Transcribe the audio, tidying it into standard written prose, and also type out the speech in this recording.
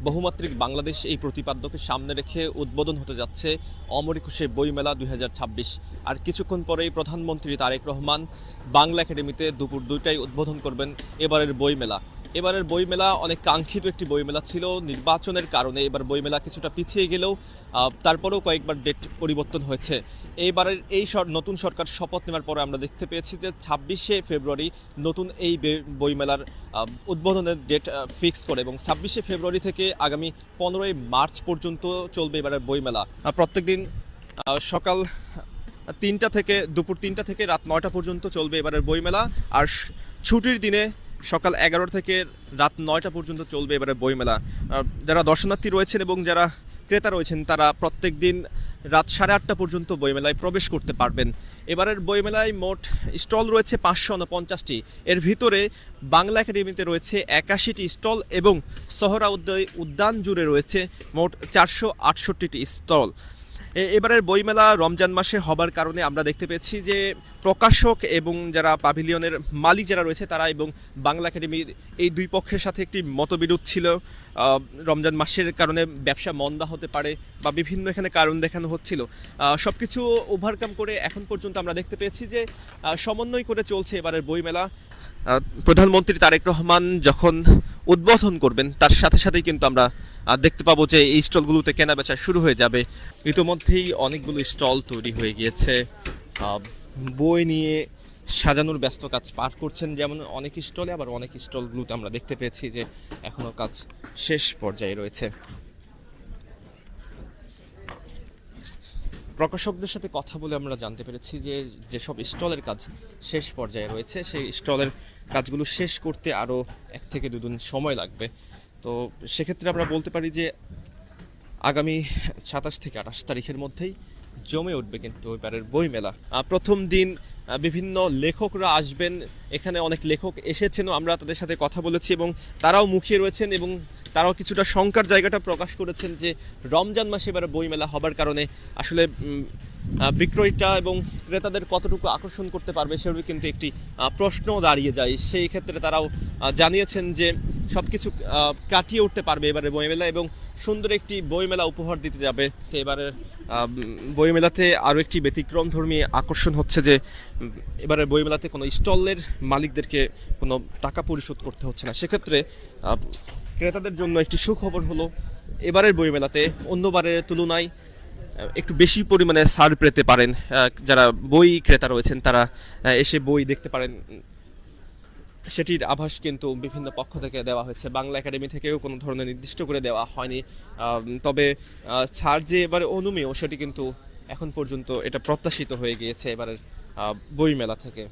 বহুমাত্রিক বাংলাদেশ এই প্রতিপাদ্যকে সামনে রেখে উদ্বোধন হতে যাচ্ছে অমর একুশে বইমেলা 2026। আর কিছুক্ষণ পরেই প্রধানমন্ত্রী তারেক রহমান বাংলা একাডেমিতে দুপুর 2টায় উদ্বোধন করবেন এবারের বইমেলা। এবারের বইমেলা অনেক কাঙ্ক্ষিত একটি বইমেলা ছিল। নির্বাচনের কারণে এবার বইমেলা কিছুটা পিছিয়ে গেলেও তারপরেও কয়েকবার ডেট পরিবর্তন হয়েছে। এইবারের নতুন সরকার শপথ নেওয়ার পরে আমরা দেখতে পেয়েছি যে 26শে ফেব্রুয়ারি নতুন এই বইমেলার উদ্বোধনের ডেট ফিক্স করে, এবং 26শে ফেব্রুয়ারি থেকে আগামী 15ই মার্চ পর্যন্ত চলবে এবারের বইমেলা। প্রত্যেকদিন সকাল 3টা থেকে দুপুর 3টা থেকে রাত 9টা পর্যন্ত চলবে এবারের বইমেলা। আর ছুটির দিনে সকাল 11টা থেকে রাত 9টা পর্যন্ত চলবে এবারে বইমেলা। যারা দর্শনার্থী রয়েছেন এবং যারা ক্রেতা রয়েছেন তারা প্রত্যেক দিন রাত 8:30 পর্যন্ত বইমেলায় প্রবেশ করতে পারবেন। এবারের বইমেলায় মোট স্টল রয়েছে 549টি। এর ভিতরে বাংলা একাডেমিতে রয়েছে 81টি স্টল এবং সোহরাওয়ার্দী উদ্যান জুড়ে রয়েছে মোট 468টি স্টল। এবারের বইমেলা রমজান মাসে হবার কারণে আমরা দেখতে পেয়েছি যে প্রকাশক এবং যারা পাভিলিয়নের মালিক যারা রয়েছে তারা এবং বাংলা একাডেমির এই দুই পক্ষের সাথে একটি মতবিরোধ ছিল। রমজান মাসের কারণে ব্যবসা মন্দা হতে পারে বা বিভিন্ন এখানে কারণ দেখানো হচ্ছিল। সব কিছু ওভারকাম করে এখন পর্যন্ত আমরা দেখতে পেয়েছি যে সমন্বয় করে চলছে এবারের বইমেলা। প্রধানমন্ত্রী তারেক রহমান যখন উদ্বোধন করবেন তার সাথে সাথেই কিন্তু আমরা দেখতে পাবো যে এই স্টলগুলোতে কেনাবেচা শুরু হয়ে যাবে। ইতোমধ্যেই অনেকগুলো স্টল তৈরি হয়ে গিয়েছে, বই নিয়ে সাজানোর ব্যস্ত কাজ পার করছেন যেমন অনেক স্টলে, আবার অনেক স্টলগুলোতে আমরা দেখতে পেয়েছি যে এখনো কাজ শেষ পর্যায়ে রয়েছে। প্রকাশকদের সাথে কথা বলে আমরা জানতে পেরেছি যে যেসব স্টলের কাজ শেষ পর্যায়ে রয়েছে সেই স্টলের কাজগুলো শেষ করতে আরও 1 থেকে 2 দিন সময় লাগবে। তো সেক্ষেত্রে আমরা বলতে পারি যে আগামী 27 থেকে 28 তারিখের মধ্যেই জমে উঠবে কিন্তু এবারের বইমেলা। প্রথম দিন বিভিন্ন লেখকরা আসবেন, এখানে অনেক লেখক এসেছেনও, আমরা তাদের সাথে কথা বলেছি এবং তারাও মুখিয়ে রয়েছেন এবং তারাও কিছুটা শঙ্কার জায়গাটা প্রকাশ করেছেন যে রমজান মাসে এবারে বইমেলা হবার কারণে আসলে বিক্রয়টা এবং ক্রেতাদের কতটুকু আকর্ষণ করতে পারবে সেগুলো কিন্তু একটি প্রশ্ন দাঁড়িয়ে যায়। সেই ক্ষেত্রে তারাও জানিয়েছেন যে সব কিছু কাটিয়ে উঠতে পারবে এবারে বইমেলা এবং সুন্দর একটি বইমেলা উপহার দিতে যাবে। এবারের বইমেলাতে আরও একটি ব্যতিক্রমধর্মী আকর্ষণ হচ্ছে যে এবারে বইমেলাতে কোনো স্টলের মালিকদেরকে কোনো টাকা পরিশোধ করতে হচ্ছে না। সেক্ষেত্রে ক্রেতাদের জন্য একটি সুখবর হলো এবারের বইমেলাতে অন্যবারের তুলনায় একটু বেশি পরিমাণে ছাড় পেতে পারেন। যারা বই ক্রেতা রয়েছেন তারা এসে বই দেখতে পারেন, সেটির আভাস কিন্তু বিভিন্ন পক্ষ থেকে দেওয়া হয়েছে। বাংলা একাডেমি থেকেও কোনো ধরনের নির্দিষ্ট করে দেওয়া হয়নি, তবে ছাড় যে এবারে অনুমেয় সেটি কিন্তু এখন পর্যন্ত এটা প্রত্যাশিত হয়ে গিয়েছে এবারের বইমেলা থেকে।